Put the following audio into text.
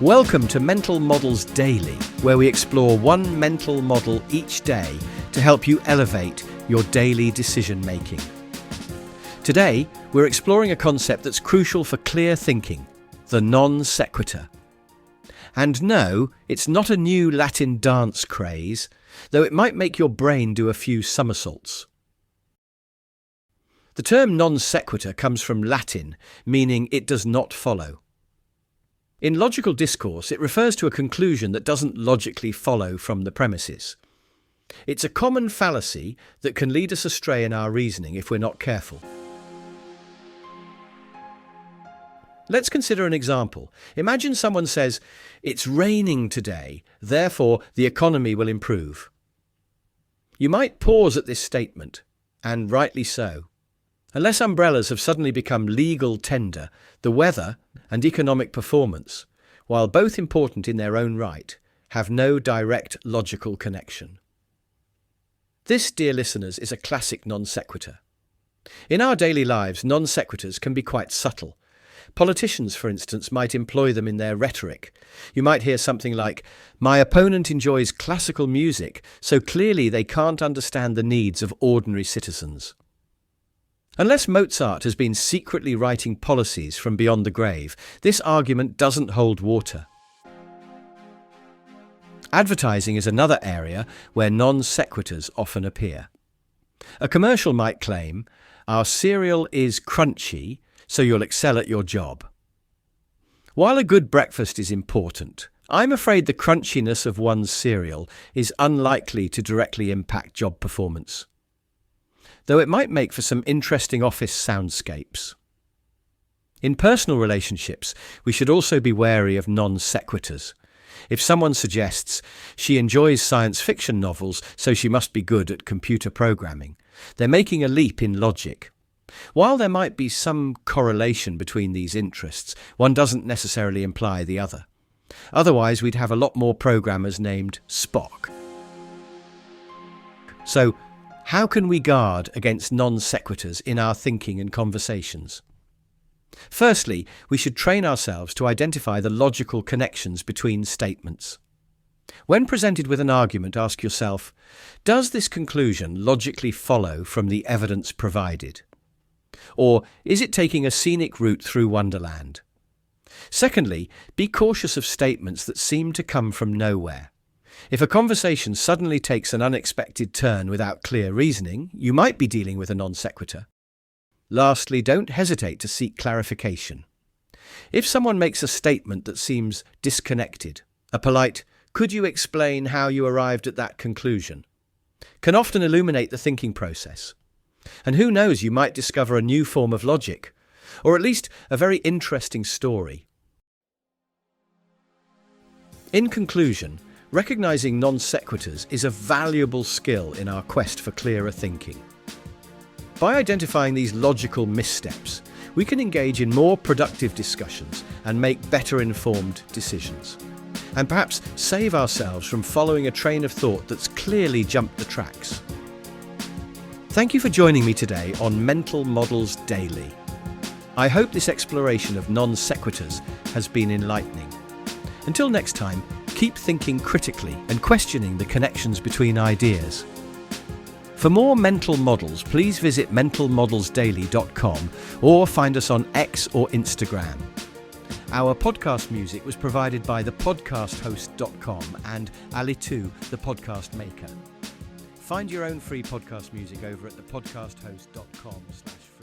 Welcome to Mental Models Daily, where we explore one mental model each day to help you elevate your daily decision making. Today, we're exploring a concept that's crucial for clear thinking, the non sequitur. And no, it's not a new Latin dance craze, though it might make your brain do a few somersaults. The term non sequitur comes from Latin, meaning it does not follow. In logical discourse, it refers to a conclusion that doesn't logically follow from the premises. It's a common fallacy that can lead us astray in our reasoning if we're not careful. Let's consider an example. Imagine someone says, "It's raining today, therefore the economy will improve." You might pause at this statement, and rightly so. Unless umbrellas have suddenly become legal tender, the weather and economic performance, while both important in their own right, have no direct logical connection. This, dear listeners, is a classic non sequitur. In our daily lives, non sequiturs can be quite subtle. Politicians, for instance, might employ them in their rhetoric. You might hear something like, "My opponent enjoys classical music, so clearly they can't understand the needs of ordinary citizens." Unless Mozart has been secretly writing policies from beyond the grave, this argument doesn't hold water. Advertising is another area where non sequiturs often appear. A commercial might claim, "Our cereal is crunchy, so you'll excel at your job." While a good breakfast is important, I'm afraid the crunchiness of one's cereal is unlikely to directly impact job performance, though it might make for some interesting office soundscapes. In personal relationships, we should also be wary of non sequiturs. If someone suggests she enjoys science fiction novels, so she must be good at computer programming, they're making a leap in logic. While there might be some correlation between these interests, one doesn't necessarily imply the other. Otherwise, we'd have a lot more programmers named Spock. So, how can we guard against non sequiturs in our thinking and conversations? Firstly, we should train ourselves to identify the logical connections between statements. When presented with an argument, ask yourself, does this conclusion logically follow from the evidence provided? Or is it taking a scenic route through Wonderland? Secondly, be cautious of statements that seem to come from nowhere. If a conversation suddenly takes an unexpected turn without clear reasoning, you might be dealing with a non sequitur. Lastly, don't hesitate to seek clarification. If someone makes a statement that seems disconnected, a polite, "Could you explain how you arrived at that conclusion?" can often illuminate the thinking process. And who knows, you might discover a new form of logic, or at least a very interesting story. In conclusion, recognizing non sequiturs is a valuable skill in our quest for clearer thinking. By identifying these logical missteps, we can engage in more productive discussions and make better informed decisions, and perhaps save ourselves from following a train of thought that's clearly jumped the tracks. Thank you for joining me today on Mental Models Daily. I hope this exploration of non sequiturs has been enlightening. Until next time, keep thinking critically and questioning the connections between ideas. For more mental models, please visit mentalmodelsdaily.com or find us on X or Instagram. Our podcast music was provided by thepodcasthost.com and Ali2, the podcast maker. Find your own free podcast music over at thepodcasthost.com/free.